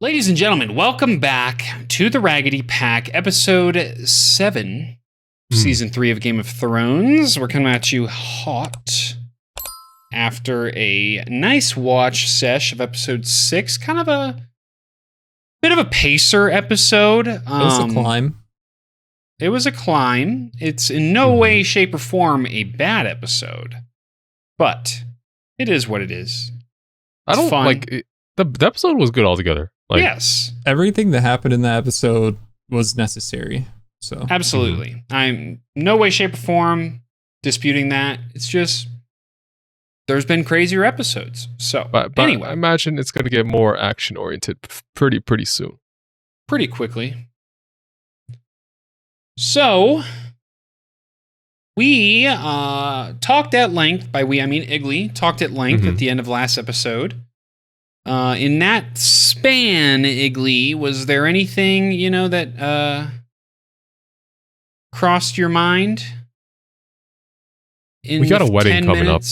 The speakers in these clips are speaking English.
Ladies and gentlemen, welcome back to the Raggedy Pack, episode 7, season 3 of Game of Thrones. We're coming at you hot after a nice watch sesh of episode 6. Kind of a bit of a pacer episode. It was a climb. It was a climb. It's in no way, shape, or form a bad episode, but it is what it is. I don't like it, the episode was good altogether. Like, yes, everything that happened in that episode was necessary. So absolutely, I'm no way, shape, or form disputing that. It's just there's been crazier episodes. So, but anyway, I imagine it's going to get more action oriented pretty soon, pretty quickly. So, we talked at length. By we, I mean Iggly talked at length at the end of last episode. In that span, Iggly, was there anything, that crossed your mind? We got a wedding coming up.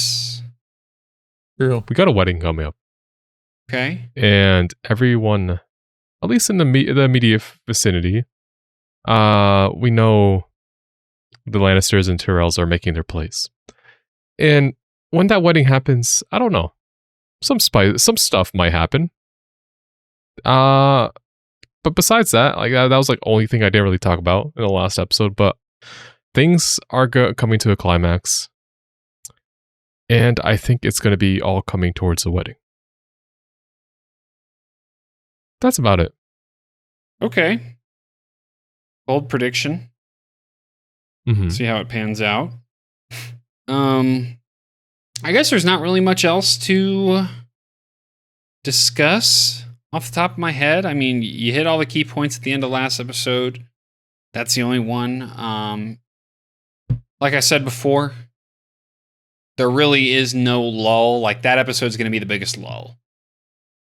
True. We got a wedding coming up. Okay. And everyone, at least in the immediate vicinity, we know the Lannisters and Tyrells are making their place. And when that wedding happens, I don't know. Some stuff might happen. But besides that, like that was like only thing I didn't really talk about in the last episode. But things are coming to a climax, and I think it's going to be all coming towards the wedding. That's about it. Okay. Bold prediction. See how it pans out. I guess there's not really much else to discuss off the top of my head. I mean, you hit all the key points at the end of last episode. That's the only one. Like I said before, there really is no lull. Like, that episode's going to be the biggest lull.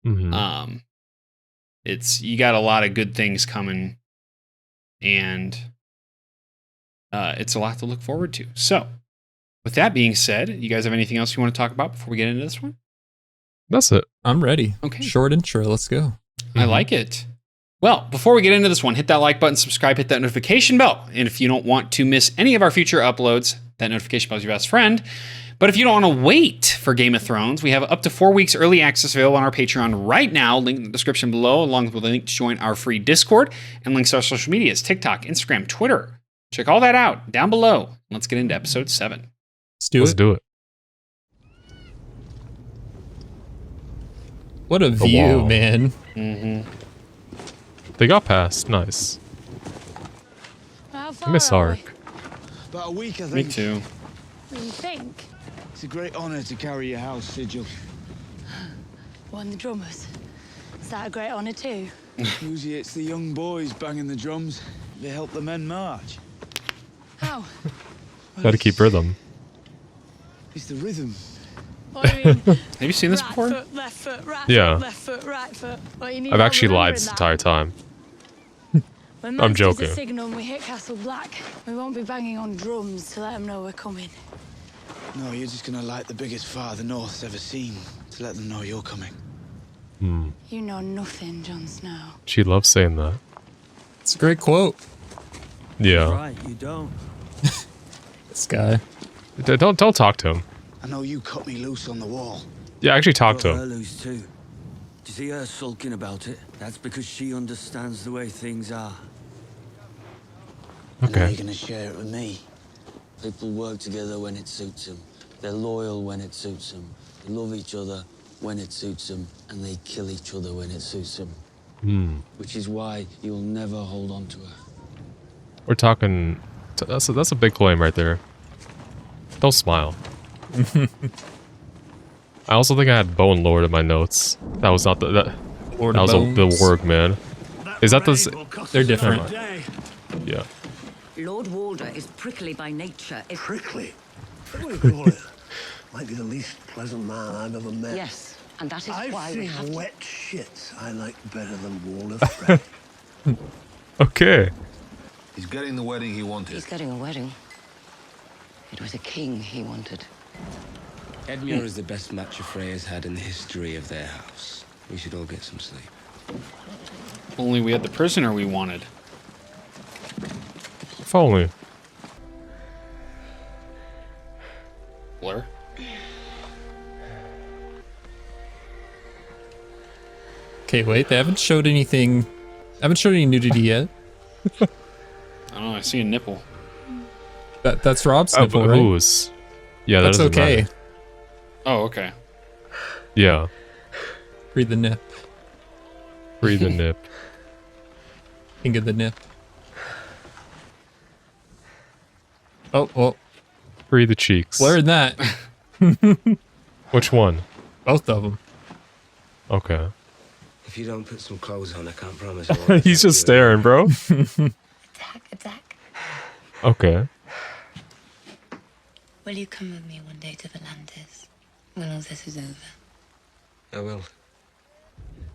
You got a lot of good things coming, and it's a lot to look forward to. So, with that being said, you guys have anything else you want to talk about before we get into this one? That's it. I'm ready. Okay. Short intro. Let's go. I like it. Well, before we get into this one, hit that like button, subscribe, hit that notification bell. And if you don't want to miss any of our future uploads, that notification bell is your best friend. But if you don't want to wait for Game of Thrones, we have up to 4 weeks early access available on our Patreon right now. Link in the description below, along with a link to join our free Discord and links to our social medias, TikTok, Instagram, Twitter. Check all that out down below. Let's get into episode 7. Let's do it. What a view, wall. man. They got past. Nice. How I far miss are Ark. About a week, I Me think. too. we? You think? It's a great honour to carry your house sigil. One the drummers. Is that a great honour too? Usually it's the young boys banging the drums. They help the men march. How? Got to keep rhythm. It's the rhythm. What do you mean? Have you seen this Right before? foot, left foot, right Yeah. foot, left foot, right foot. Well, you need I've help actually lied remembering this that. entire time. When I'm Max gives joking. the signal and we hit Castle Black, we won't be banging on drums to let them know we're coming. No, you're just gonna light the biggest fire the North's ever seen to let them know you're coming. You know nothing, Jon Snow. She loves saying that. It's a great quote. Yeah. Right, you don't. This guy. Don't talk to him. I know you cut me loose on the wall. Yeah, actually talk to Got her him. loose too. Do you see her sulking about it? That's because she understands the way things are. And now Okay. you're gonna share it with me. People work together when it suits them. They're loyal when it suits them. They love each other when it suits them. And they kill each other when it suits them. Which is why you'll never hold on to her. We're talking. That's a big claim right there. Don't smile. I also think I had Bone Lord in my notes. That was not that Lord was of the Bones. word, man. Is that the? They're different. Yeah. Lord Walder is prickly by nature. Prickly? What do you call it? Might be the least pleasant man I've ever met. Yes, and that is I've why we seen have to... wet shit I like better than Walder Frey. Okay. He's getting the wedding he wanted. He's getting a wedding. It was a king he wanted. Edmure is the best match a Frey has had in the history of their house. We should all get some sleep. If only we had the prisoner we wanted. If only. Blur. Okay, wait. They haven't showed anything. Haven't showed any nudity yet. I don't know. I see a nipple. That's Rob's nipple, right? Whose? Yeah, That's that doesn't okay. matter. Oh, okay. Yeah. Free the nip. Free the nip. King of the nip. Oh, well. Free the cheeks. Blurred that. Which one? Both of them. Okay. If you don't put some clothes on, I can't promise I won't He's just staring, bro. Attack. Okay. Will you come with me one day to Volantis when all this is over? I will.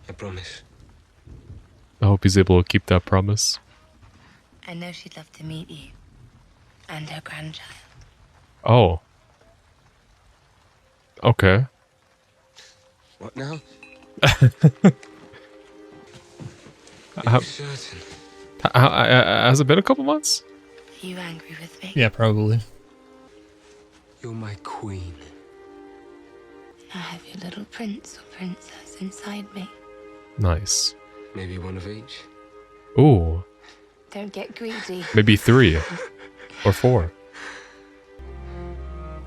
I promise. I hope he's able to keep that promise. I know she'd love to meet you and her grandchild. Oh. Okay. What now? How- Are you certain? Has it been a couple months? Are you angry with me? Yeah, probably. You're my queen. I have your little prince or princess inside me. Nice. Maybe one of each. Ooh. Don't get greedy. Maybe 3 or 4.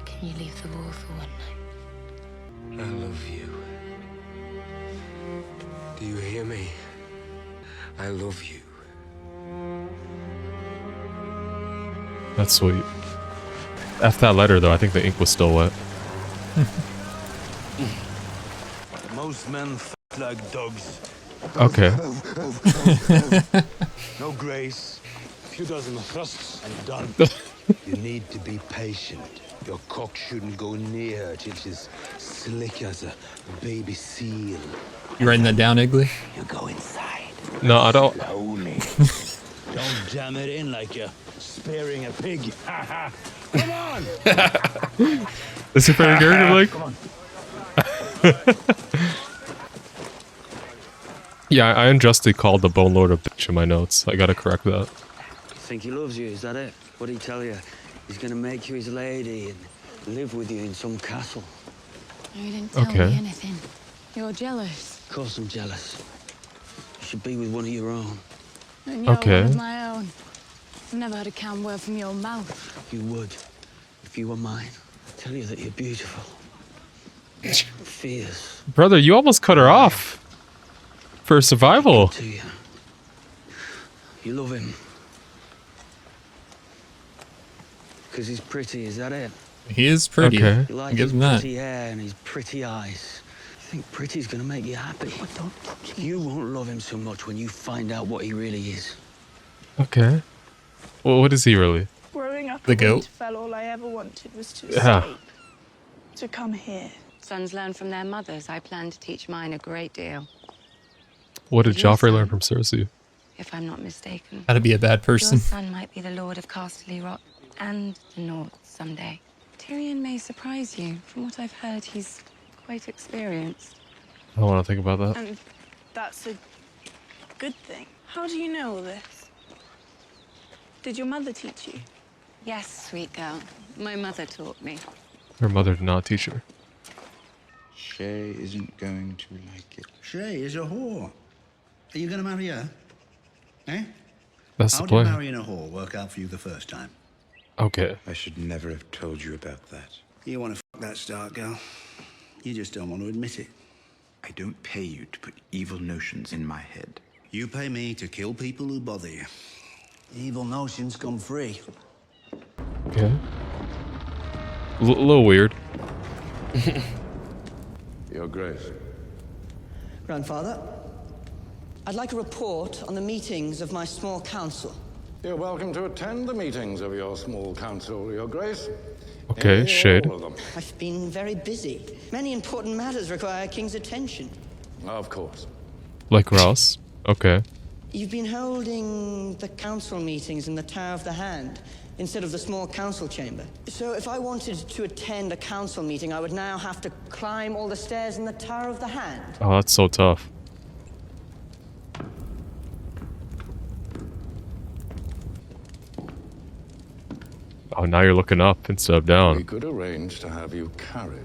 Can you leave the wall for one night? I love you. Do you hear me? I love you. That's sweet. After that letter, though, I think the ink was still wet. Most men f like dogs. Okay. No grace. A few dozen thrusts and done. You need to be patient. Your cock shouldn't go near till she's slick as a baby seal. You writing that down, Igley? You go inside. No, I don't. Slowly. Don't jam it in like you're spearing a pig. Come on! Is your favorite character like? Come on. Yeah, I unjustly called the Bone Lord a bitch in my notes. I gotta correct that. You think he loves you, is that it? What'd he tell you? He's gonna make you his lady and live with you in some castle. No, you didn't tell Okay. me anything. You're jealous. Of course I'm jealous. You should be with one of your own. And you're Okay. one of my own. I've never heard a calm word from your mouth. You would, if you were mine. I tell you that you're beautiful. Fierce. Brother, you almost cut her off. For survival. To you. You love him. Because he's pretty, is that it? He is pretty. Okay. You like I'll give his him that. pretty hair and his pretty eyes. You think pretty's gonna make you happy? Don't touch him. You won't love him so much when you find out what he really is. Okay. Well, what is he really? Growing up The in goat? Winterfell, all I ever wanted was to Yeah. escape. To come here. Sons learn from their mothers. I plan to teach mine a great deal, What did Your Joffrey learn son. from Cersei? if I'm not mistaken. How to be a bad Your person. son might be the Lord of Casterly Rock and the North someday. Tyrion may surprise you. From what I've heard, he's quite experienced. I don't want to think about that. And that's a good thing. How do you know all this? Did your mother teach you? Yes, sweet girl. My mother taught me. Her mother did not teach her. Shay isn't going to like it. Shay is a whore. Are you going to marry her? Eh? That's How the did plan. marrying a whore work out for you the first time? Okay. I should never have told you about that. You want to f that Stark girl. You just don't want to admit it. I don't pay you to put evil notions in my head. You pay me to kill people who bother you. Evil notions come free. Okay. A little weird. Your Grace. Grandfather, I'd like a report on the meetings of my small council. You're welcome to attend the meetings of your small council, Your Grace. Okay, Any or shade. all of them. I've been very busy. Many important matters require a king's attention. Of course. Like Ross. Okay. You've been holding the council meetings in the Tower of the Hand instead of the small council chamber. So if I wanted to attend a council meeting, I would now have to climb all the stairs in the Tower of the Hand. Oh, that's so tough. Oh, now you're looking up instead of We down. could arrange to have you carried.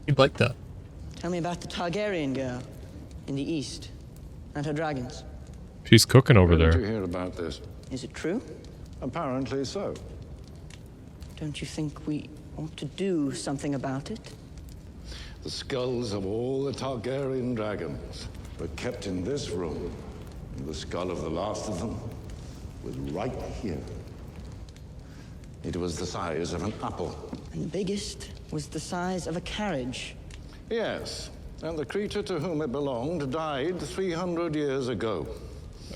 You'd like that. Tell me about the Targaryen girl in the east and her dragons. She's cooking over Where did there. you hear about this? Is it true? Apparently so. Don't you think we ought to do something about it? The skulls of all the Targaryen dragons were kept in this room. And the skull of the last of them was right here. It was the size of an apple. And the biggest was the size of a carriage. Yes, and the creature to whom it belonged died 300 years ago.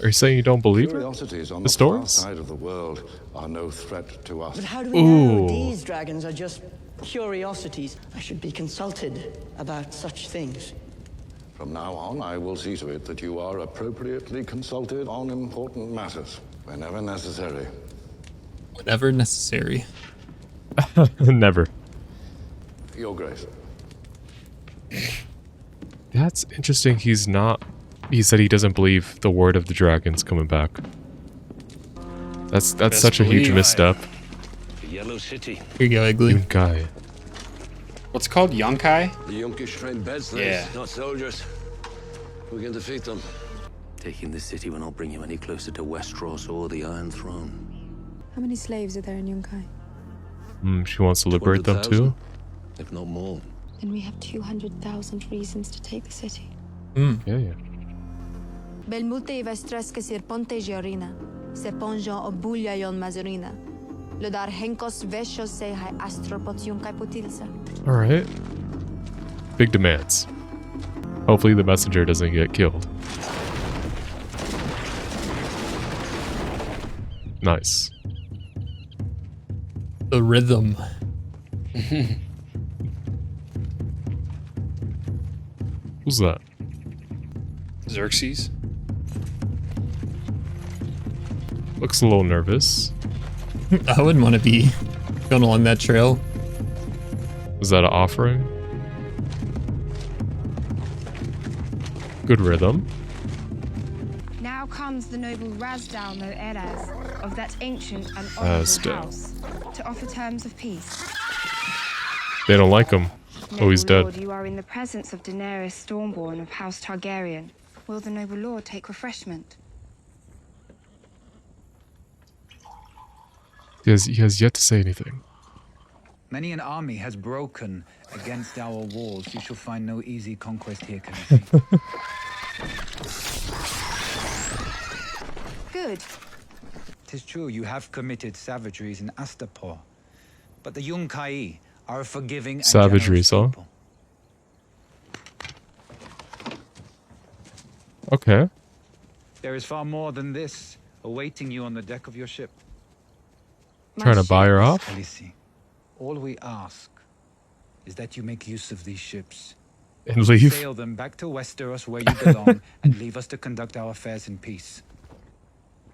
Are you saying you don't believe it? Curiosities on The the far stories? side of the world are no threat to us. But how do we know Ooh. these dragons are just curiosities? I should be consulted about such things. From now on, I will see to it that you are appropriately consulted on important matters, whenever necessary. Whenever necessary. Never. Your Grace. That's interesting. He said he doesn't believe the word of the dragons coming back. That's Best such a huge believe. misstep. The Yellow City. Here you go, Ugly. Guy. What's it called? Yonkai? The Yunkish trained bedslaves, Yeah. not soldiers. We can defeat them. Taking this city will not bring you any closer to Westeros or the Iron Throne. How many slaves are there in Yunkai? She wants to liberate them too? 200,000, if not more. Then we have 200,000 reasons to take the city. Yeah. Belmulte vestreske sir ponte jorina, se ponjon obulia yon mazurina. Lodar henkos vesho se hai astropot Yunkai putilsa. Alright. Big demands. Hopefully the messenger doesn't get killed. Nice. The rhythm. Who's that? Xerxes? Looks a little nervous. I wouldn't want to be going along that trail. Was that an offering? Good rhythm. Now comes the noble Razdal no Eraz of that ancient and honorable Razdal. house to offer terms of peace. They don't like him. Oh, he's Noble dead. Lord, you are in the presence of Daenerys Stormborn of House Targaryen. Will the noble lord take refreshment? He has yet to say anything. Many an army has broken against our walls. You shall find no easy conquest here, Khaleesi. Good. Tis true you have committed savageries in Astapor, but the Yunkai are a forgiving and Savageries, generous huh? people. Okay. There is far more than this awaiting you on the deck of your ship. Trying to buy her off? Khaleesi, all we ask is that you make use of these ships. And leave? Sail them back to Westeros where you belong and leave us to conduct our affairs in peace.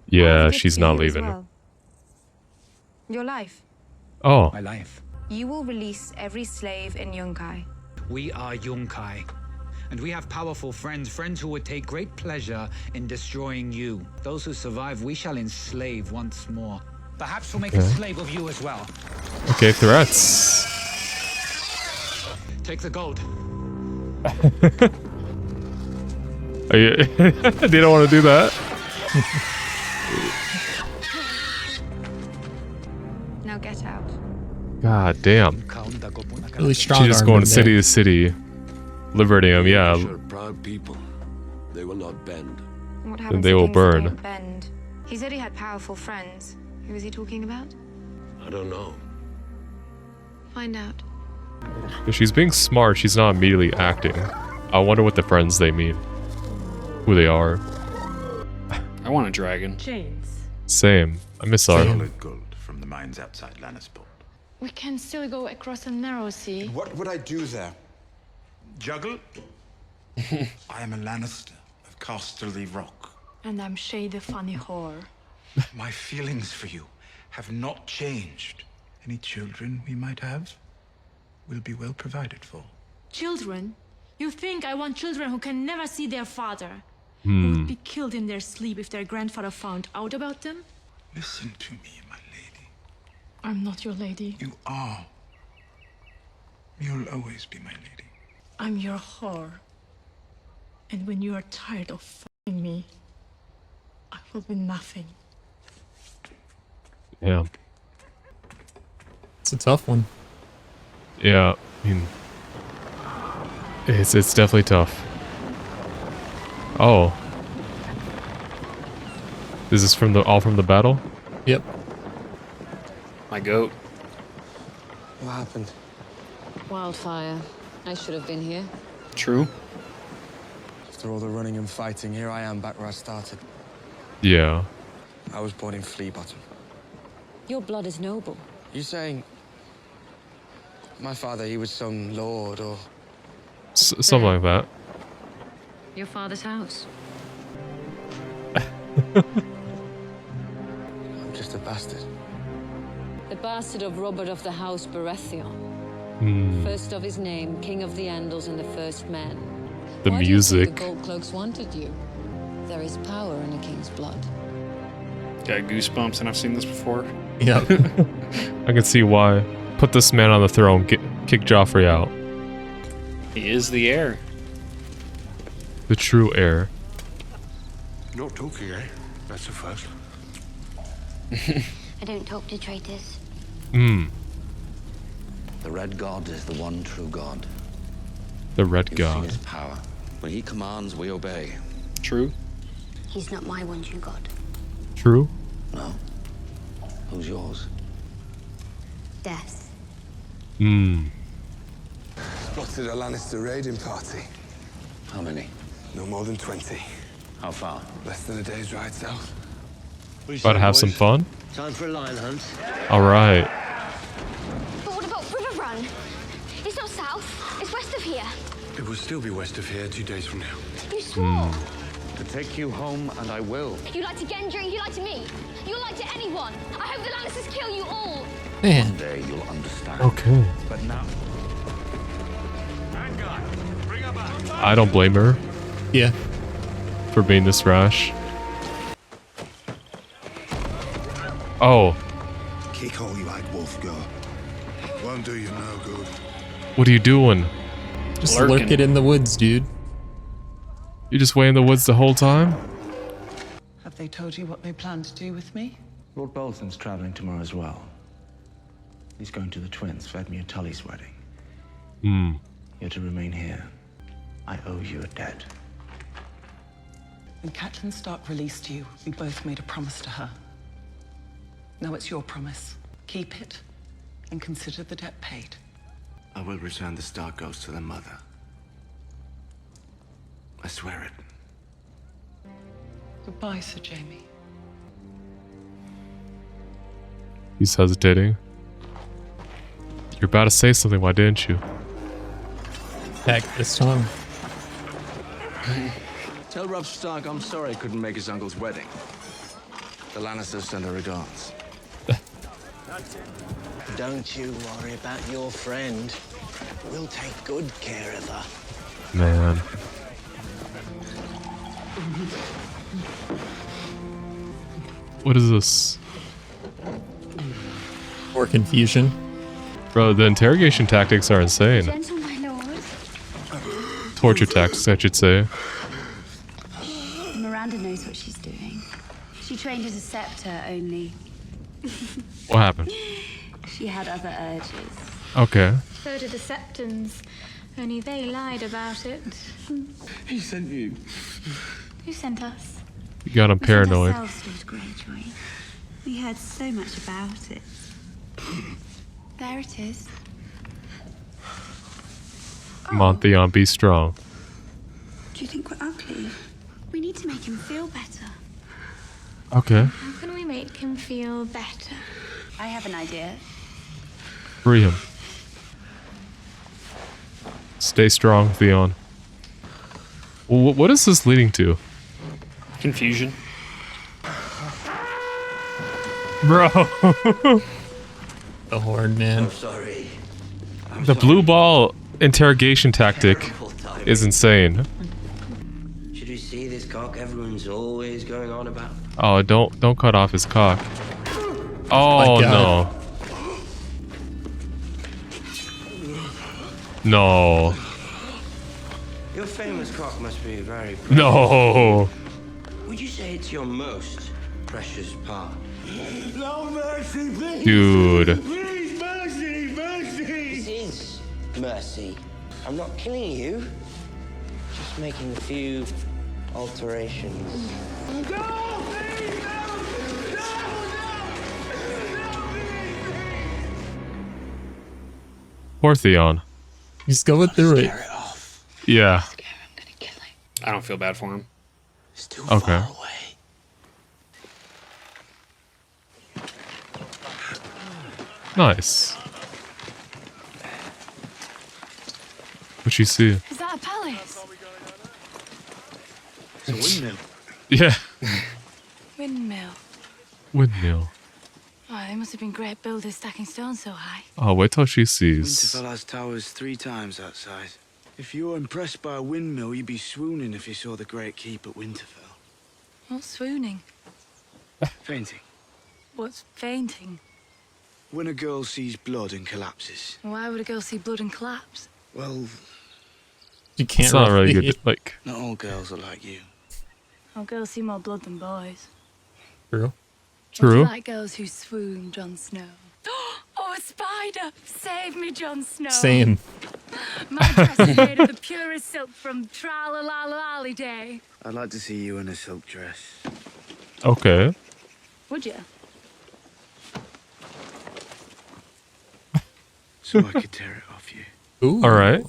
Yeah, Gift she's for not you as leaving. well. Your life. Oh. My life. You will release every slave in Yunkai. We are Yunkai, and we have powerful friends who would take great pleasure in destroying you. Those who survive, we shall enslave once more. Perhaps we'll make a Okay. slave of you as well. Okay, threats. Take the gold. Are you they don't want to do that. Now get out. God damn. Really strong. She's just going city to city, liberating him. Yeah. Are proud people. They will not bend. What Then happens they to will kings that burn. don't bend? He said he had powerful friends. Who was he talking about? I don't know. Find out. If she's being smart, she's not immediately acting. I wonder what the friends they mean. Who they are. I want a dragon. Chains. Same. I miss our. Solid gold from the mines outside Lannisport. We can still go across a narrow sea. What would I do there? Juggle? I am a Lannister of Casterly Rock. And I'm Shay the funny whore. My feelings for you have not changed. Any children we might have will be well provided for. Children? You think I want children who can never see their father? Who Hmm. would be killed in their sleep if their grandfather found out about them? Listen to me, my lady. I'm not your lady. You are. You'll always be my lady. I'm your whore. And when you are tired of fucking me, I will be nothing. Yeah. It's a tough one. Yeah, I mean, it's definitely tough. Oh. Is this from all from the battle? Yep. My goat. What happened? Wildfire. I should have been here. True. After all the running and fighting, here I am back where I started. Yeah. I was born in Flea Bottom. Your blood is noble. You saying my father, he was some lord or... Something like that. Your father's house. I'm just a bastard. The bastard of Robert of the House Baratheon. Hmm. First of his name, King of the Andals and the First Men. The Why music. do you think the Gold Cloaks wanted you? There is power in a king's blood. Got goosebumps, and I've seen this before. Yeah. I can see why. Put this man on the throne. Kick Joffrey out. He is the heir. The true heir. Not talking, eh? That's a first. I don't talk to traitors. Hmm. The Red God is the one true God. The Red You've God. seen his power. When he commands, we obey. True. He's not my one true god. True. No. Who's yours? Death. Hmm. Spotted a Lannister raiding party. How many? No more than 20. How far? Less than a day's ride south. About to have some fun? Time for a lion hunt. Alright. But what about River Run? It's not south. It's west of here. It will still be west of here 2 days from now. You swore. To take you home, and I will. You lied to Gendry. You lied to me. You lied to anyone. I hope the Lannisters kill you all. Man. One day you'll understand. Okay. But now... I don't blame her. Yeah. For being this rash. Oh. Kick all you White Wolf go. Won't do you no good. What are you doing? Just lurk it in the woods, dude. You just wait in the woods the whole time? Have they told you what they plan to do with me? Lord Bolton's traveling tomorrow as well. He's going to the twins, Vedmir and Tully's wedding. Hmm. You're to remain here. I owe you a debt. When Catelyn Stark released you, we both made a promise to her. Now it's your promise. Keep it and consider the debt paid. I will return the Stark Ghost to their mother. I swear it. Goodbye, Sir Jaime. He's hesitating. You're about to say something, why didn't you? Heck, this time. Tell Robb Stark I'm sorry I couldn't make his uncle's wedding. The Lannisters send their regards. Don't you worry about your friend. We'll take good care of her. Man. What is this? More confusion. Bro, the interrogation tactics are insane. Gentle, my lord. Torture tactics, I should say. Miranda knows what she's doing. She trained as a scepter, only What happened? she had other urges. Okay. So did the Septons, only they lied about it. He sent you. Who sent us? You got him We paranoid. sent ourselves, Lord Greyjoy. We heard so much about it. There it is. Montheon, be strong. Do you think we're ugly? We need to make him feel better. Okay. How can we make him feel better? I have an idea. Free him. Stay strong, Theon. Well, what is this leading to? Confusion. Bro. The horn, man. Sorry. The blue ball interrogation tactic is insane. Should you see this cock everyone's always going on about? Oh, don't cut off his cock. Oh my no. God. No. Your famous cock must be very precious. No. Would you say it's your most precious part? No mercy, please. Dude. Please, mercy, mercy. This is mercy. I'm not killing you. Just making a few alterations. No, please, Poor Theon. He's going through it. Yeah. I don't feel bad for him. It's too Okay. far away. Nice. What'd you see? Is that a palace? It's a windmill. Yeah. Windmill. Windmill. Oh, they must have been great builders stacking stones so high. Oh, wait till she sees. Winterfell has towers 3 times that size. If you were impressed by a windmill, you'd be swooning if you saw the Great Keep at Winterfell. What's swooning? Fainting. What's fainting? When a girl sees blood and collapses. Why would a girl see blood and collapse? Well, You can't. It's not really good. Like, not all girls are like you. Oh, girls see more blood than boys. True. Or do you true. like girls who swoon, Jon Snow? Oh, a spider! Save me, Jon Snow! Same. My dress is made of the purest silk from Tra-la-la-la-lally day. I'd like to see you in a silk dress. Okay. Would you? So I could tear it off you. Ooh. All right.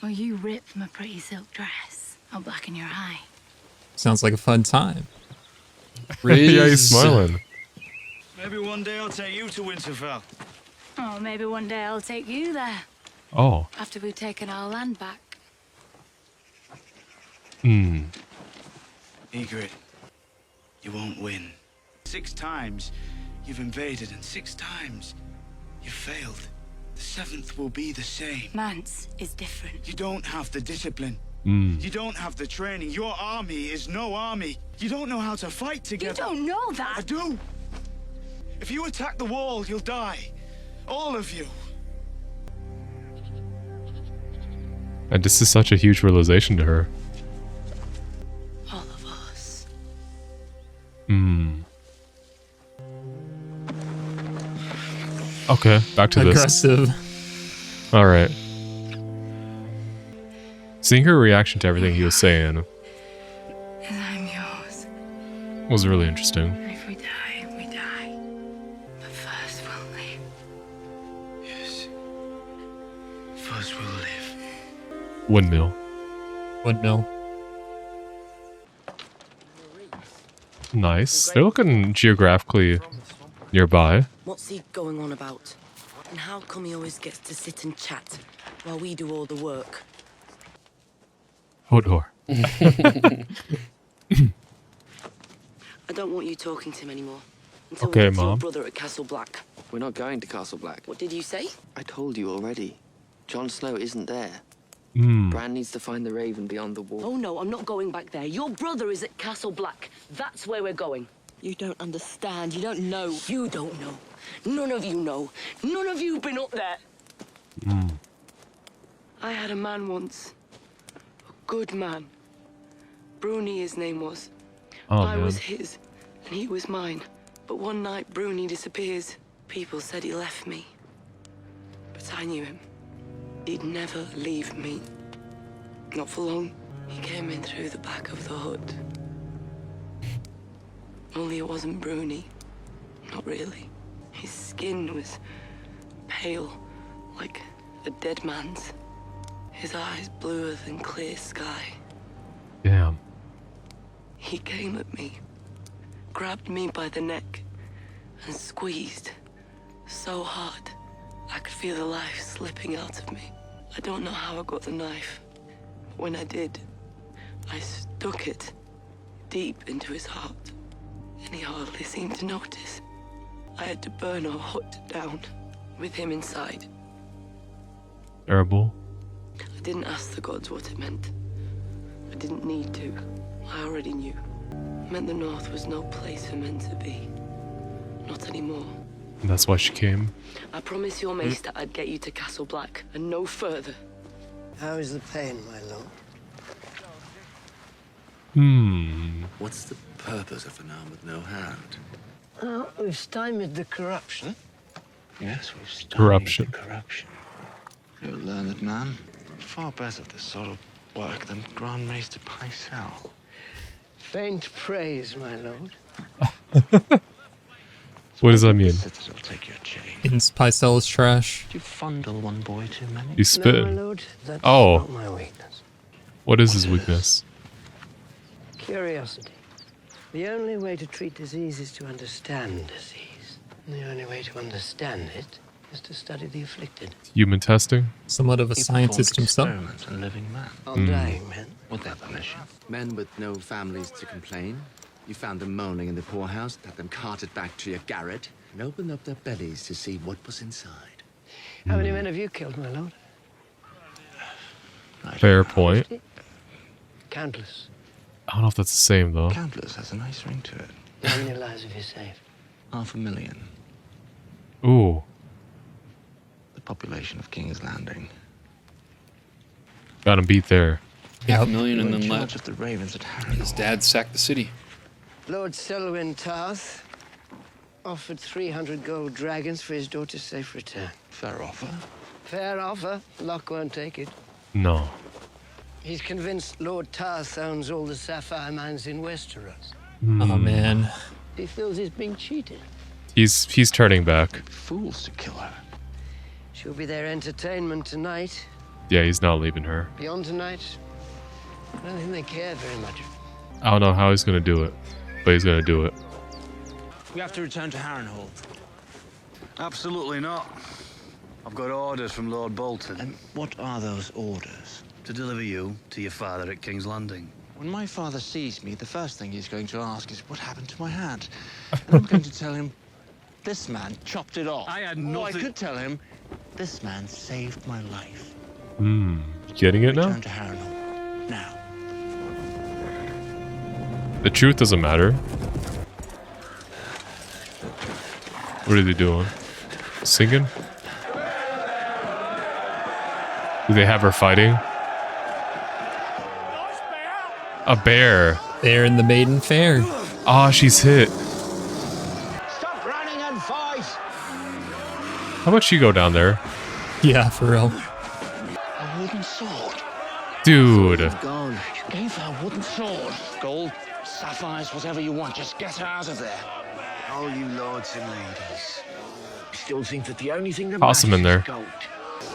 Well, you rip my pretty silk dress. I'll blacken your eye. Sounds like a fun time. Yeah, he's smiling. Maybe one day I'll take you to Winterfell. Oh, maybe one day I'll take you there. Oh. After we've taken our land back. Hmm. Ygritte, you won't win. 6 times you've invaded, and 6 times you've failed. The 7th will be the same. Mance is different. You don't have the discipline. Mm. You don't have the training. Your army is no army. You don't know how to fight together. You don't know that. I do. If you attack the wall, you'll die. All of you. And this is such a huge realization to her. All of us. Hmm. Okay, back to Aggressive. this. All right. Seeing her reaction to everything he was saying And I'm yours. was really interesting. And if we die, we die. But first we'll live. Yes. First we'll live. Windmill. Windmill. Nice. They're looking geographically nearby. What's he going on about? And how come he always gets to sit and chat while we do all the work? Hodor. I don't want you talking to him anymore. Until Okay, we get to your Mom. brother at Castle Black. We're not going to Castle Black. What did you say? I told you already. Jon Snow isn't there. Hmm. Bran needs to find the Raven beyond the wall. Oh no, I'm not going back there. Your brother is at Castle Black. That's where we're going. You don't understand. You don't know. You don't know. None of you know. None of you been up there. Hmm. I had a man once. A good man. Bruni, his name was. Oh, I man. was his, and he was mine. But one night, Bruni disappears. People said he left me. But I knew him. He'd never leave me. Not for long. He came in through the back of the hut. Only it wasn't Bruni. Not really. His skin was pale, like a dead man's. His eyes bluer than clear sky. Damn. He came at me, grabbed me by the neck, and squeezed so hard I could feel the life slipping out of me. I don't know how I got the knife, but when I did, I stuck it deep into his heart, and he hardly seemed to notice. I had to burn our hut down with him inside. Terrible. I didn't ask the gods what it meant. I didn't need to. I already knew. It meant the North was no place for men to be. Not anymore. And that's why she came. I promised your maester I'd get you to Castle Black, and no further. How is the pain, my lord? What's the purpose of an arm with no hand? Well, we've stymied the corruption. Yes, we've stymied Corruption. the corruption. You're a learned man. Far better at this sort of work than Grand Maester Pycelle. Faint praise, my lord. What does that mean? Citadel, take your chain. Means Pycelle is trash. Did you fondle one boy too many? He's No, my spitting. lord, that's Oh. not my weakness. What is his weakness? Curiosity. The only way to treat disease is to understand disease. And the only way to understand it is to study the afflicted. Human testing? Somewhat of a He scientist performed himself. experiments on living men. On dying men. With their permission. Men with no families to complain. You found them moaning in the poorhouse, had them carted back to your garret, and opened up their bellies to see what was inside. How many men have you killed, my lord? Fair point. Countless. I don't know if that's the same though. Countless has a nice ring to it. How many lives have you saved? 500,000. Ooh. The population of King's Landing. Got him beat there. Half a million You and were in then charge let of the Ravens at Harrow. his dad sack the city. Lord Selwyn Tarth offered 300 gold dragons for his daughter's safe return. Fair offer. Fair offer. Locke won't take it. No. He's convinced Lord Tarth owns all the sapphire mines in Westeros. Oh man. He feels he's being cheated. He's turning back. Fools to kill her. She'll be their entertainment tonight. Yeah, he's not leaving her. Beyond tonight, I don't think they care very much. I don't know how he's gonna do it, but he's gonna do it. We have to return to Harrenhal. Absolutely not. I've got orders from Lord Bolton. And what are those orders? To deliver you to your father at King's Landing. When my father sees me, the first thing he's going to ask is what happened to my hand. And I'm going to tell him, this man chopped it off. I had Or I nothing- could tell him, this man saved my life. Getting it now? Return to Harrenhal. Now. The truth doesn't matter. What are they doing? Singing? Do they have her fighting? A bear. They're in the Maiden Fair. Ah, she's hit. Stop running and fight! How about she go down there? Yeah, for real. A wooden sword. Dude. Gone. You gave her a wooden sword. Gold, sapphires, whatever you want. Just get her out of there. All you lords and ladies still think that the only thing that Toss him in matters there. is gold.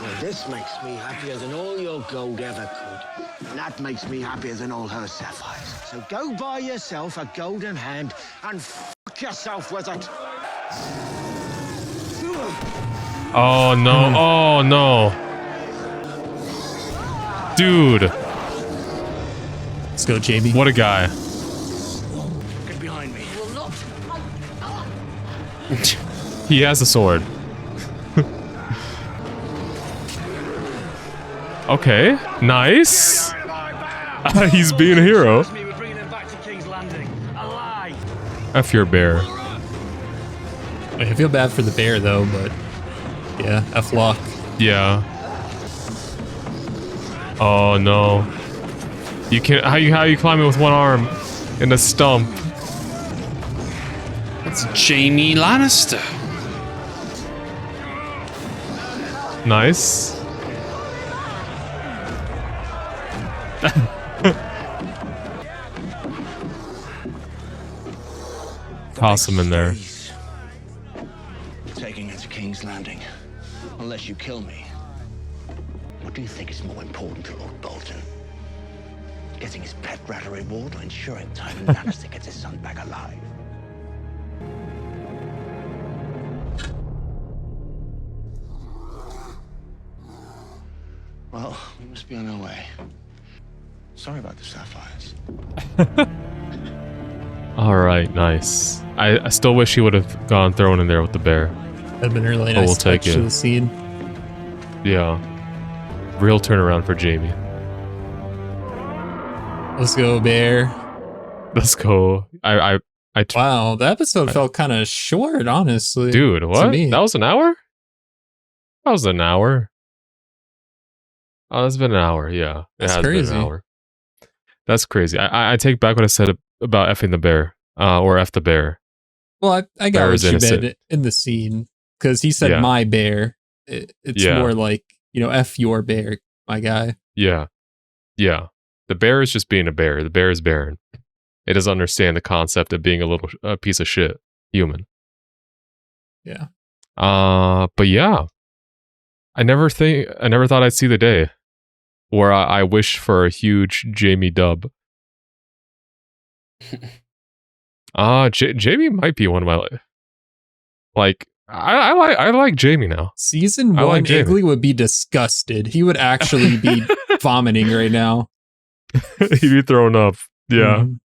Well, this makes me happier than all your gold ever could. And that makes me happier than all her sapphires. So go buy yourself a golden hand and fuck yourself with it. Oh no, oh no. Dude. Let's go, JB. What a guy. Get behind me. He has a sword. Okay, nice. He's being a hero. We're bringing him back to King's Landing. Alive. F your bear. I feel bad for the bear though, but yeah, F Locke. Yeah. Oh no. You can't. How you climbing with one arm in a stump? That's Jaime Lannister. Nice. Toss him in there. Taking her to King's Landing. Unless you kill me. What do you think is more important to Lord Bolton? Getting his pet rat a reward or ensuring Tywin Lannister gets his son back alive? Well, we must be on our way. Sorry about the sapphires. All right, nice. I still wish he would have gone thrown in there with the bear. That'd been a really But nice we'll take touch to it. the scene. Yeah. Real turnaround for Jaime. Let's go, bear. Let's go. Wow, the episode felt kind of short, honestly. Dude, to what? me. That was an hour? That was an hour. Oh, it's been an hour. Yeah, That's it has crazy. been an hour. That's crazy. I take back what I said about effing the bear, or f the bear. Well, I got Bear what is you innocent. meant in the scene because he said Yeah. my bear. It's Yeah. more like, F your bear, my guy. Yeah, yeah. The bear is just being a bear. The bear is barren. It doesn't understand the concept of being a piece of shit human. Yeah. But yeah, I never thought I'd see the day where I wish for a huge Jamie dub. Jamie might be one of my like. I like Jamie now. Season I like one, Jamie. Igley would be disgusted. He would actually be vomiting right now. He'd be thrown up. Yeah, Mhm.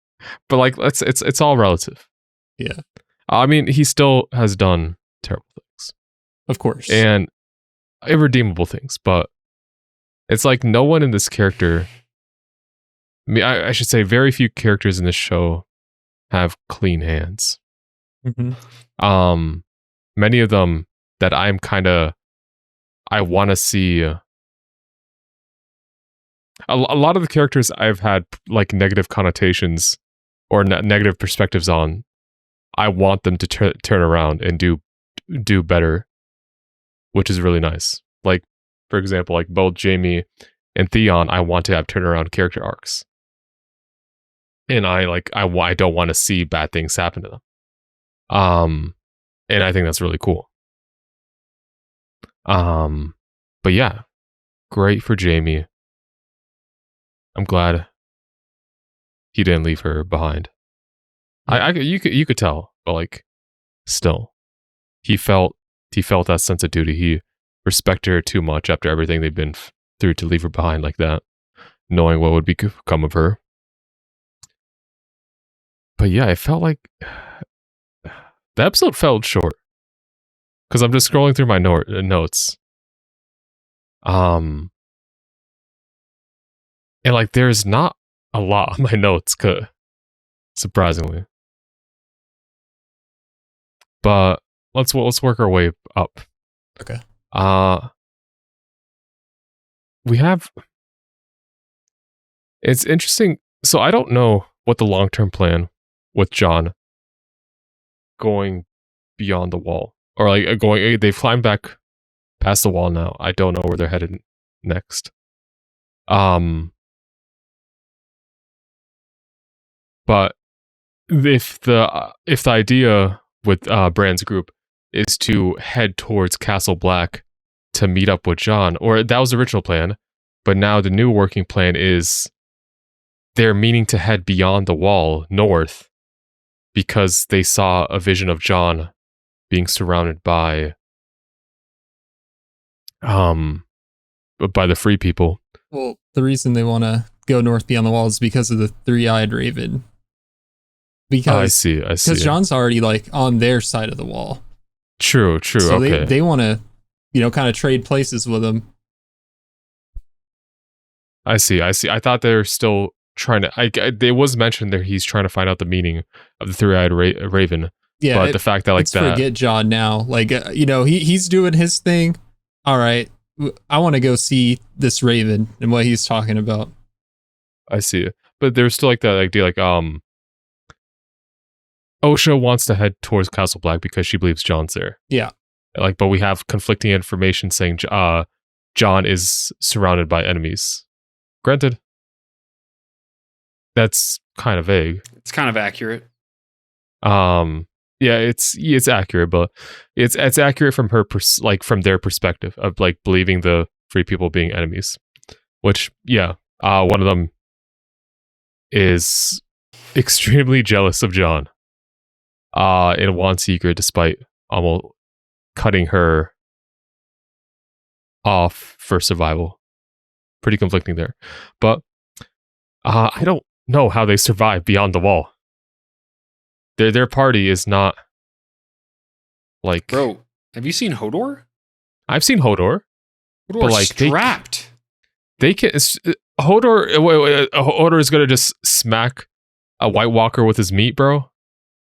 but like it's all relative. Yeah, I mean, he still has done terrible things, of course, and irredeemable things. But it's like no one in this character. I mean, I should say, very few characters in this show have clean hands. Mhm. Many of them that I want to see. A lot of the characters I've had like negative connotations or negative perspectives on. I want them to turn around and do better, which is really nice. Like, for example, like both Jamie and Theon, I want to have turnaround character arcs, and I don't want to see bad things happen to them. And I think that's really cool. But yeah, great for Jamie. I'm glad he didn't leave her behind. You could tell, but like, still, he felt that sense of duty. He respected her too much after everything they've been through to leave her behind like that, knowing what would become of her. But yeah, it felt like the episode felt short because I'm just scrolling through my notes. And like, there's not a lot on my notes, surprisingly. But let's work our way up. Okay. We have. It's interesting. So I don't know what the long-term plan with John going beyond the wall, or like going. They've climbed back past the wall now. I don't know where they're headed next. But if the idea with Bran's group is to head towards Castle Black to meet up with John, or that was the original plan, but now the new working plan is they're meaning to head beyond the wall north because they saw a vision of John being surrounded by the free people. Well, the reason they want to go north beyond the wall is because of the three-eyed raven. Because I see. Because John's already like on their side of the wall. True. So Okay. they want to, kind of trade places with him. I see. I thought they're still trying to. It was mentioned that he's trying to find out the meaning of the three-eyed raven. Yeah, but the fact that let's forget John now. Like, he's doing his thing. All right, I want to go see this raven and what he's talking about. I see. But there's still like that idea, like Osha wants to head towards Castle Black because she believes John's there. Yeah. Like, but we have conflicting information saying John is surrounded by enemies. Granted, that's kind of vague. It's kind of accurate. Yeah, it's accurate, but it's accurate from her from their perspective of like believing the free people being enemies. Which, yeah, one of them is extremely jealous of John. And wants Secret despite almost cutting her off for survival. Pretty conflicting there. But I don't know how they survive beyond the wall. Their party is not like... Bro, have you seen Hodor? I've seen Hodor. Hodor's but like strapped. They can... Hodor is going to just smack a White Walker with his meat, bro.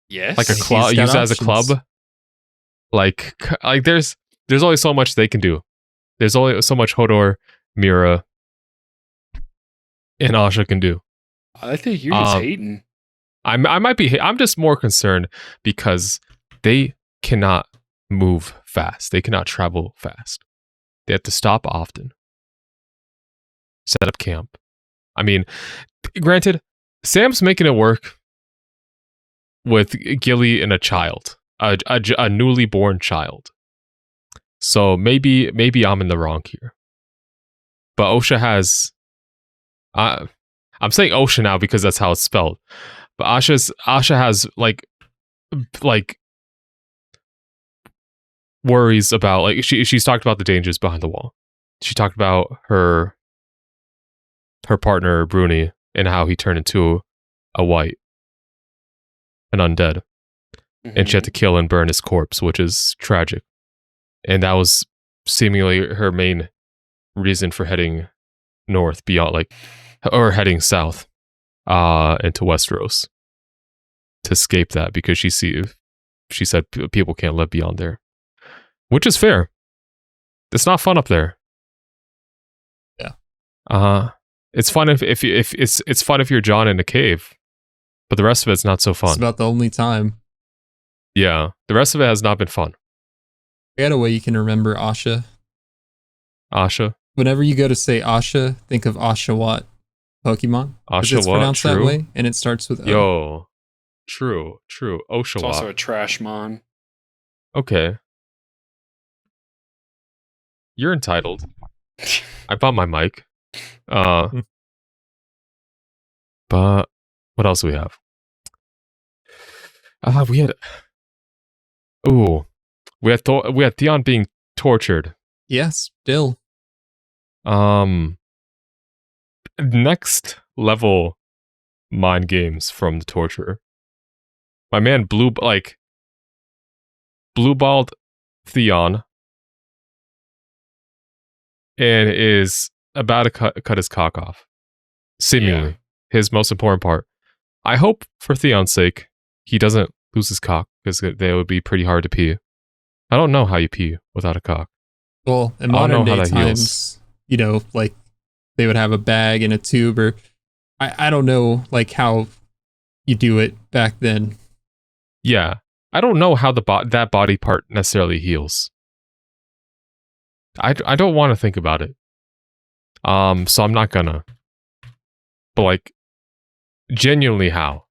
Yes. Like a club, use it as a club. Like there's only so much they can do. There's only so much Hodor, Mira, and Asha can do. I think you're just hating. I might be. I'm just more concerned because they cannot move fast. They cannot travel fast. They have to stop often. Set up camp. I mean, granted, Sam's making it work with Gilly and a child, a newly born child. So maybe I'm in the wrong here. But Osha has. I'm saying Osha now because that's how it's spelled. But Asha has like worries about, like, she's talked about the dangers behind the wall. She talked about her partner Bruni and how he turned into a white, an undead, and she had to kill and burn his corpse, which is tragic. And that was seemingly her main reason for heading north beyond, or heading south into Westeros to escape that, because she said people can't live beyond there, which is fair. It's not fun up there. Yeah. It's fun if it's fun if you're Jon in a cave, but the rest of it's not so fun. It's about the only time. Yeah, the rest of it has not been fun. I got a way you can remember Asha. Asha. Whenever you go to say Asha, think of Oshawott Pokemon. Oshawott, it's pronounced true. that way, and it starts with O. Yo, true. Oshawott. It's also a trash mon. Okay. You're entitled. I bought my mic. But what else do we have? We had Theon being tortured. Yes, still. Next level mind games from the torturer. My man blue-balled Theon and is about to cut his cock off. Seemingly. His most important part. I hope, for Theon's sake, he doesn't lose his cock, because they would be pretty hard to pee. I don't know how you pee without a cock. Well, in modern day times, like they would have a bag and a tube, or I don't know, like, how you do it back then. Yeah. I don't know how that body part necessarily heals. I don't want to think about it. So I'm not gonna. But, like, genuinely how?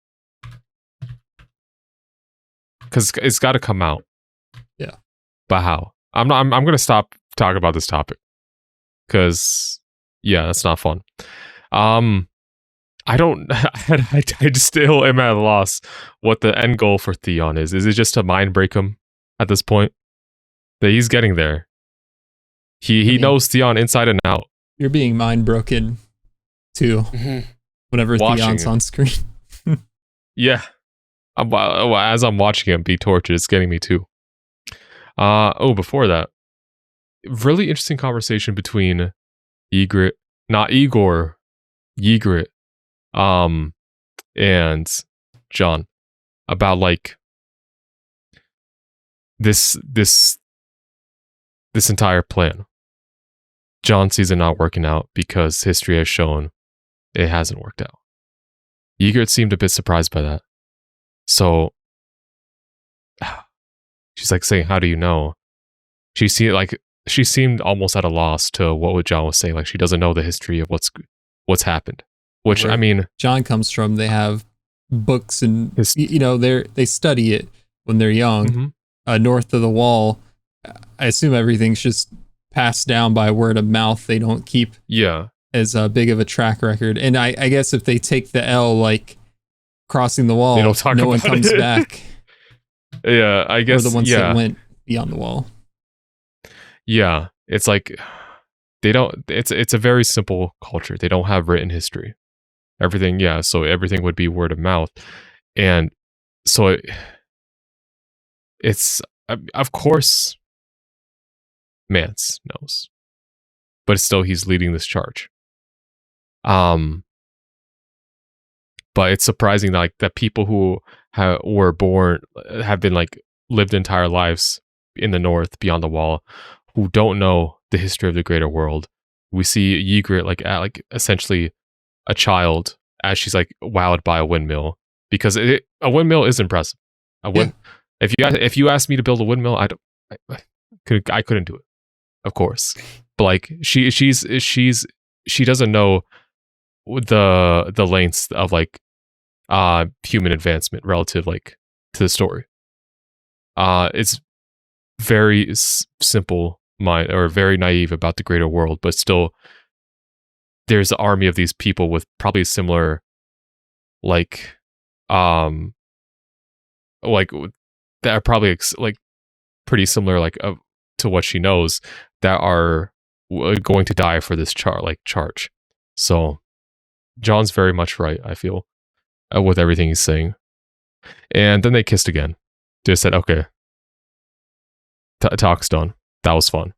Because it's got to come out. Yeah. But how? I'm gonna stop talking about this topic, because that's not fun. I just still am at a loss what the end goal for Theon is. Is it just to mind break him at this point? That he's getting there. He knows Theon inside and out. You're being mind broken too. Whenever Theon's on screen. Yeah. As I'm watching him be tortured, it's getting me too. Before that, really interesting conversation between Ygritte, and Jon about, like, this entire plan. Jon sees it not working out because history has shown it hasn't worked out. Ygritte seemed a bit surprised by that. So she's like saying, "How do you know?" She seemed almost at a loss to what Jon was saying. Like, she doesn't know the history of what's happened. Which, Where I mean, Jon comes from, they have books and they study it when they're young. North of the Wall, I assume everything's just passed down by word of mouth. They don't keep as big of a track record. And I guess if they take the L, like crossing the wall, no one comes back. Yeah, I guess. Or the ones that went beyond the wall. Yeah, it's like they don't. It's a very simple culture. They don't have written history. Everything, so everything would be word of mouth, and so it's of course Mance knows, but still he's leading this charge. But it's surprising that people who were born have been, like, lived entire lives in the North beyond the Wall, who don't know the history of the greater world. We see Ygritte like essentially a child as she's like wowed by a windmill, because a windmill is impressive. If you asked me to build a windmill, I couldn't do it, of course. But like she doesn't know the lengths of like human advancement relative like to the story. It's very simple mind, or very naive about the greater world, but still there's an army of these people with probably similar like that are probably like pretty similar like to what she knows, that are going to die for this charge. So John's very much right, I feel, with everything he's saying. And then they kissed again. They said, okay, talk's done. That was fun.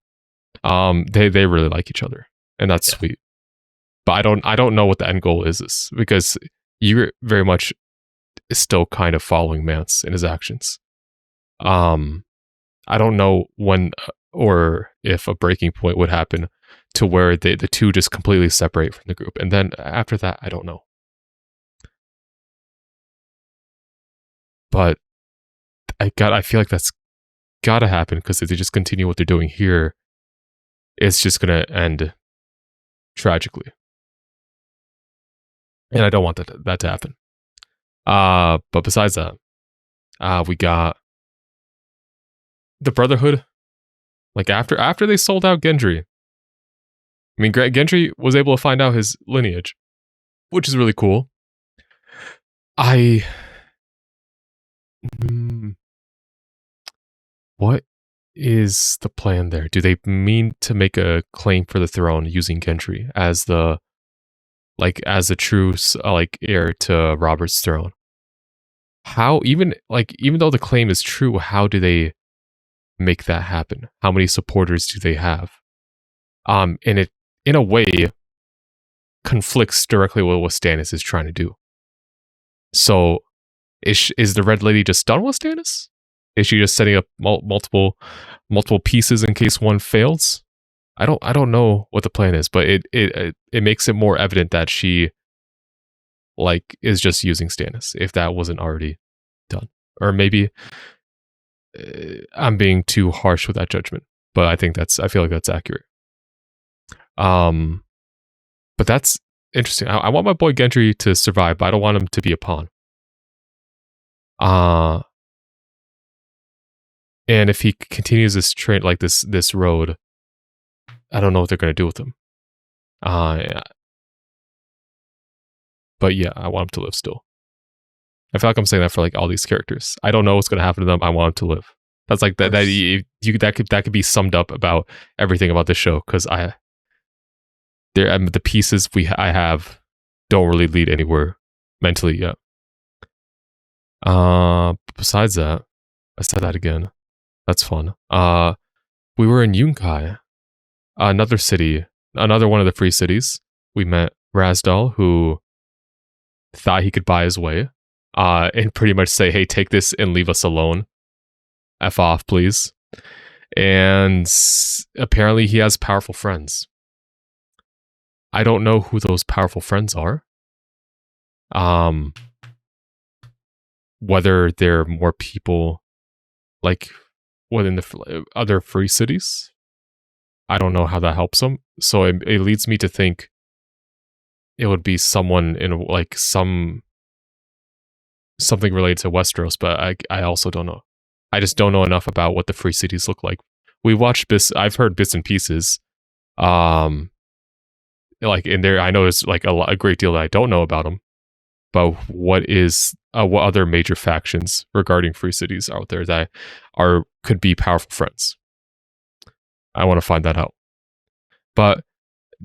They really like each other, and that's sweet. But I don't know what the end goal is, because you're very much still kind of following Mance in his actions. I don't know when or if a breaking point would happen to where the two just completely separate from the group, and then after that, I don't know. But I feel like that's gotta happen, because if they just continue what they're doing here, it's just gonna end tragically, and I don't want that to happen. But besides that, we got the Brotherhood. Like after they sold out Gendry, I mean, Gendry was able to find out his lineage, which is really cool. What is the plan there? Do they mean to make a claim for the throne using Gendry as the true heir to Robert's throne? How, even though the claim is true, how do they make that happen? How many supporters do they have? And it, in a way, conflicts directly with what Stannis is trying to do. So, is the Red Lady just done with Stannis? Is she just setting up multiple pieces in case one fails? I don't know what the plan is, but it makes it more evident that she is just using Stannis, if that wasn't already done. Or maybe I'm being too harsh with that judgment, but I feel like that's accurate. But that's interesting. I want my boy Gendry to survive, but I don't want him to be a pawn. And if he continues this train, like this road, I don't know what they're going to do with him. But yeah, I want him to live still. I feel like I'm saying that for like all these characters. I don't know what's going to happen to them. I want them to live. That's like that could be summed up about everything about this show, because the pieces I have don't really lead anywhere mentally yet. Besides that, I said that again. That's fun. We were in Yunkai, another city, another one of the free cities. We met Razdal, who thought he could buy his way, and pretty much say, "Hey, take this and leave us alone. F off, please." And apparently, he has powerful friends. I don't know who those powerful friends are. Whether there are more people like within the other free cities, I don't know how that helps them. So it leads me to think it would be someone in like something related to Westeros, but I also don't know. I just don't know enough about what the free cities look like. We watched I've heard bits and pieces. Like in there, I know there's like a great deal that I don't know about them. But what other major factions regarding free cities out there that could be powerful friends? I want to find that out. But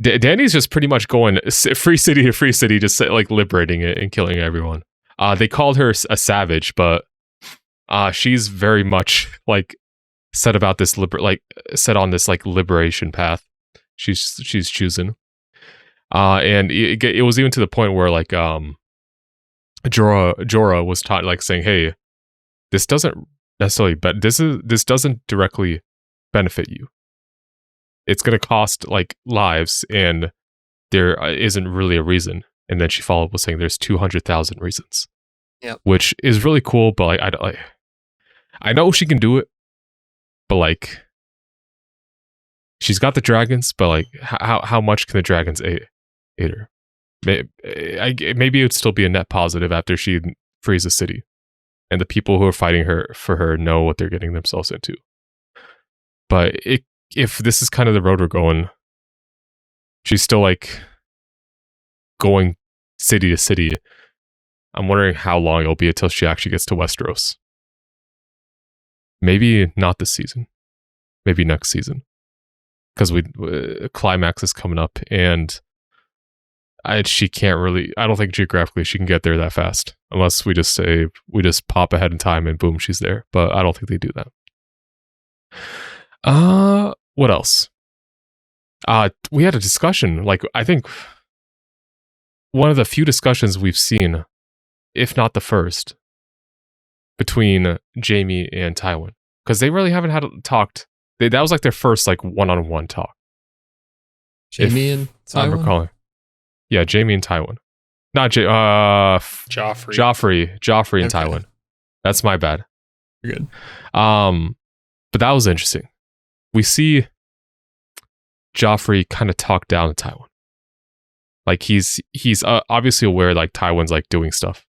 Dany's just pretty much going free city to free city, just like liberating it and killing everyone. They called her a savage, but she's very much like set about this set on this like liberation path. She's choosing, and it was even to the point where like Jorah was taught like saying, "Hey, this doesn't necessarily, but this doesn't directly benefit you. It's going to cost like lives, and there isn't really a reason And then she followed with saying there's 200,000 reasons. Yep. Which is really cool, but like, I know she can do it, but like, she's got the dragons, but like, how much can the dragons aid her? Maybe it would still be a net positive after she frees the city, and the people who are fighting for her know what they're getting themselves into. But if this is kind of the road we're going, she's still like going city to city. I'm wondering how long it'll be until she actually gets to Westeros. Maybe not this season. Maybe next season. Because climax is coming up, and she can't really. I don't think geographically she can get there that fast, unless we just pop ahead in time and boom, she's there. But I don't think they do that. What else? We had a discussion. Like, I think one of the few discussions we've seen, if not the first, between Jaime and Tywin, because they really haven't talked. That was like their first like one-on-one talk. Jaime and Tywin? I'm recalling. Yeah, Jaime and Tywin. Not Joffrey. Joffrey and Tywin. That's my bad. You're good. But that was interesting. We see Joffrey kind of talk down to Tywin. Like he's obviously aware like Tywin's like doing stuff.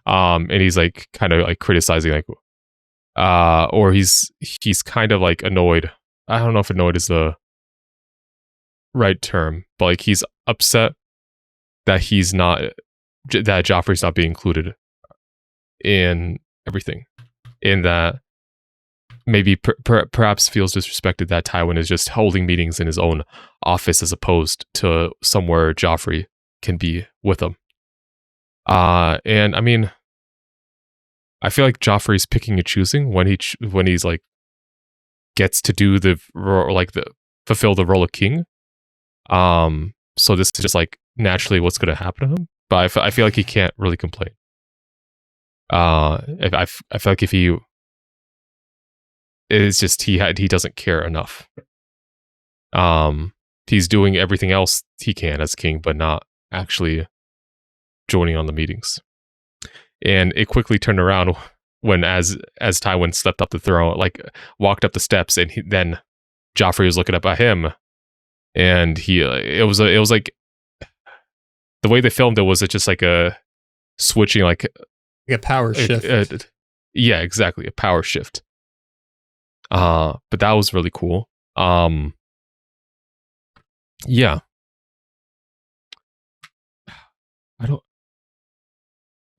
And he's like kind of like criticizing like or he's kind of like annoyed. I don't know if annoyed is the right term, but like he's upset that that Joffrey's not being included in everything, in that maybe perhaps feels disrespected that Tywin is just holding meetings in his own office as opposed to somewhere Joffrey can be with him. And I mean, I feel like Joffrey's picking and choosing when he's like gets to do fulfill the role of king. So this is just like naturally what's going to happen to him. But I feel like he can't really complain. I feel like if he, it's just he doesn't care enough. He's doing everything else he can as king, but not actually joining on the meetings. And it quickly turned around when as Tywin stepped up the throne, like walked up the steps, and then Joffrey was looking up at him, and it was like the way they filmed it was just like a switching like a power shift. Yeah, exactly, a power shift. But that was really cool. Yeah. I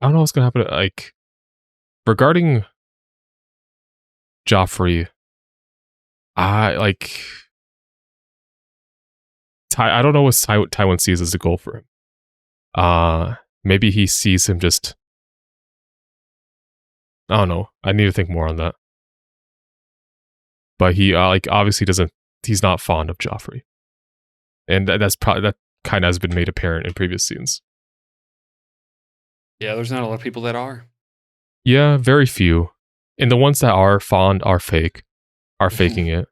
don't know what's gonna happen. Like regarding Joffrey, I don't know what Tywin sees as a goal for him. Maybe he sees him just. I don't know. I need to think more on that. But he obviously doesn't. He's not fond of Joffrey, and that kind of has been made apparent in previous scenes. Yeah, there's not a lot of people that are. Yeah, very few. And the ones that are fond are faking it.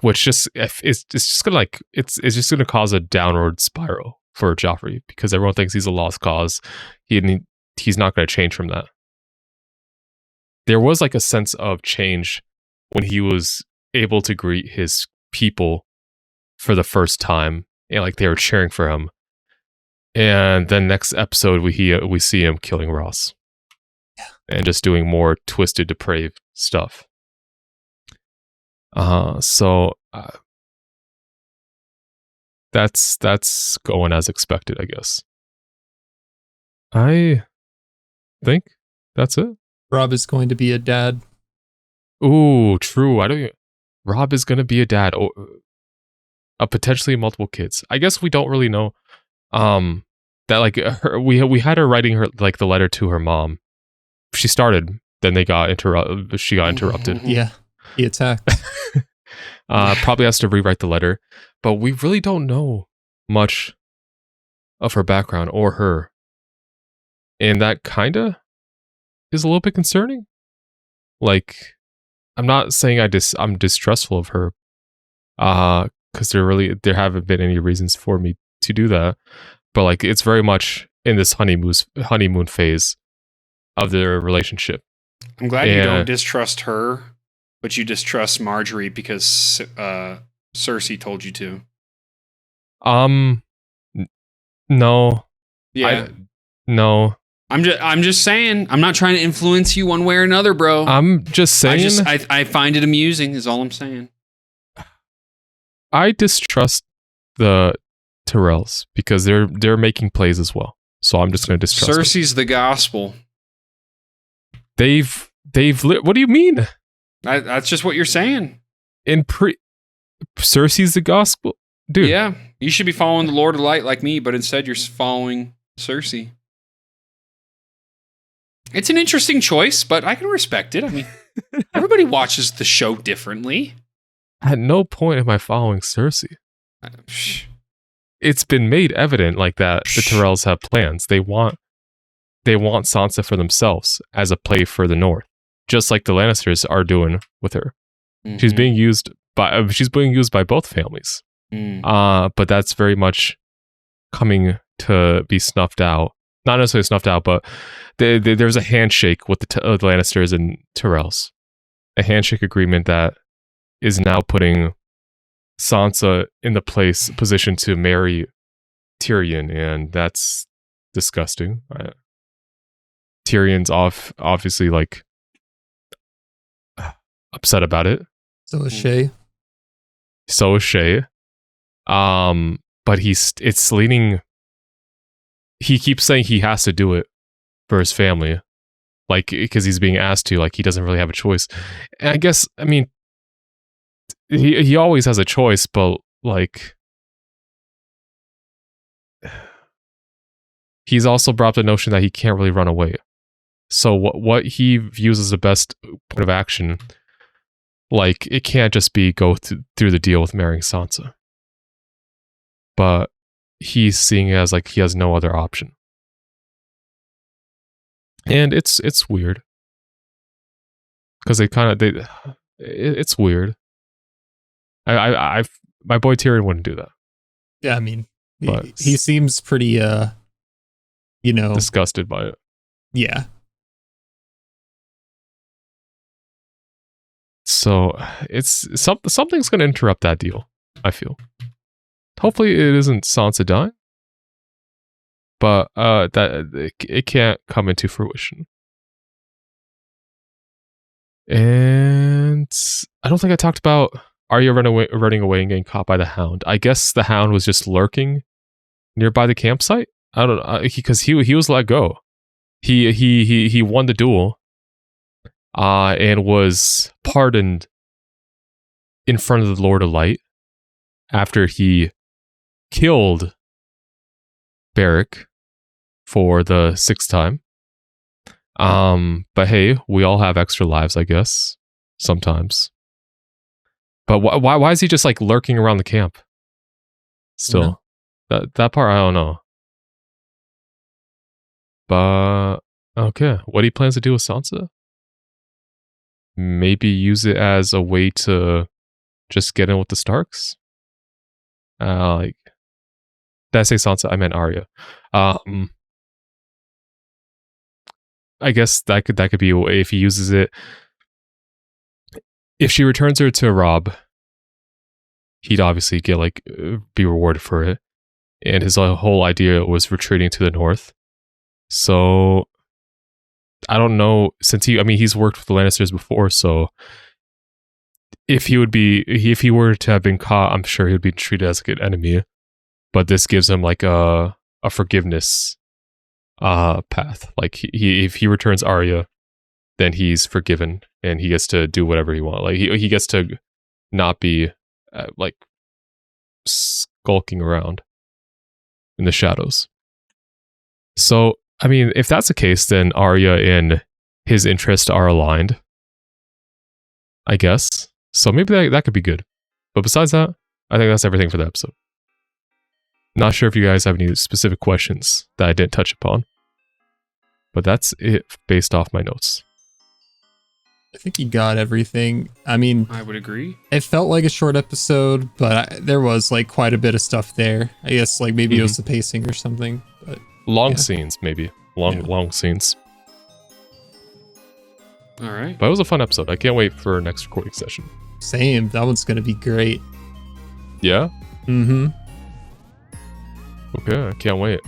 Which it's just gonna it's just gonna cause a downward spiral for Joffrey because everyone thinks he's a lost cause. He's not gonna change from that. There was like a sense of change when he was able to greet his people for the first time. And like they were cheering for him, and then next episode we see him killing Ross, and just doing more twisted, depraved stuff. So that's going as expected, I guess. I think that's it. Robb is going to be a dad. Ooh, true. Robb is going to be a dad. Potentially multiple kids. I guess we don't really know. That like we had her writing her like the letter to her mom. She started, then they got interrupted. She got interrupted. Yeah, he attacked. Probably has to rewrite the letter, but we really don't know much of her background or her, and that kinda is a little bit concerning. Like, I'm not saying I'm distrustful of her. because there haven't been any reasons for me to do that. But like, it's very much in this honeymoon phase of their relationship. I'm glad you don't distrust her, but you distrust Marjorie because Cersei told you to. No. Yeah. No. I'm just saying. I'm not trying to influence you one way or another, bro. I'm just saying. I find it amusing. Is all I'm saying. I distrust the Tyrells because they're making plays as well. So I'm just going to distrust. Cersei's the gospel. They've what do you mean? That's just what you're saying. Cersei's the gospel, dude. Yeah, you should be following the Lord of Light like me, but instead you're following Cersei. It's an interesting choice, but I can respect it. I mean, everybody watches the show differently. At no point am I following Cersei. It's been made evident like that the Tyrells have plans. They want Sansa for themselves as a play for the North, just like the Lannisters are doing with her. Mm-hmm. She's being used by both families. But that's very much coming to be snuffed out. Not necessarily snuffed out, but there's a handshake with the Lannisters and Tyrells. A handshake agreement that is now putting Sansa in the position to marry Tyrion, and that's disgusting. Tyrion's obviously like upset about it. So is Shay. But it's leaning. He keeps saying he has to do it for his family, like because he's being asked to. Like he doesn't really have a choice. And I guess he always has a choice, but like he's also brought up the notion that he can't really run away. So what he views as the best point of action, like it can't just be go through the deal with marrying Sansa. But he's seeing it as like he has no other option. And it's weird. Because it's weird. My boy Tyrion wouldn't do that. Yeah, I mean, he seems pretty, disgusted by it. Yeah. So it's something's going to interrupt that deal, I feel. Hopefully it isn't Sansa dying, but that it can't come into fruition. And I don't think I talked about Arya running away and getting caught by the Hound. I guess the Hound was just lurking nearby the campsite. I don't know, because he was let go. He won the duel, and was pardoned in front of the Lord of Light after he killed Beric for the 6th time. But hey, we all have extra lives, I guess, sometimes. But why is he just like lurking around the camp? Still, that part I don't know. But okay, what he plans to do with Sansa? Maybe use it as a way to just get in with the Starks. Like, did I say Sansa? I meant Arya. I guess that could be a way if he uses it. If she returns her to Robb, he'd obviously be rewarded for it. And his whole idea was retreating to the north. So I don't know, since he's worked with the Lannisters before, so if he were to have been caught, I'm sure he would be treated as an enemy. But this gives him like a forgiveness path. Like if he returns Arya, then he's forgiven and he gets to do whatever he wants. Like he gets to not be like skulking around in the shadows. So I mean, if that's the case, then Arya and his interests are aligned, I guess. So maybe that could be good. But besides that, I think that's everything for the episode. Not sure if you guys have any specific questions that I didn't touch upon. But that's it based off my notes. I think you got everything. I mean, I would agree. It felt like a short episode, but there was like quite a bit of stuff there. I guess like maybe it was the pacing or something. But long scenes, maybe long scenes. All right. But it was a fun episode. I can't wait for our next recording session. Same. That one's gonna be great. Yeah. Mm-hmm. Okay, I can't wait.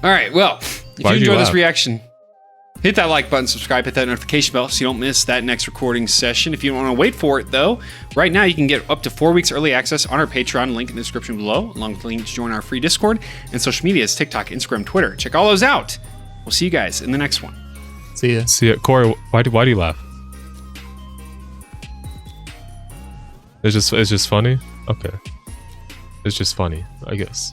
All right. Well, if you enjoyed this reaction, hit that like button, subscribe, hit that notification bell so you don't miss that next recording session. If you don't want to wait for it, though, right now you can get up to 4 weeks early access on our Patreon, link in the description below, along with the link to join our free Discord and social medias, TikTok, Instagram, Twitter. Check all those out. We'll see you guys in the next one. See ya. See ya. Corey, why do you laugh? It's just funny? Okay. It's just funny, I guess.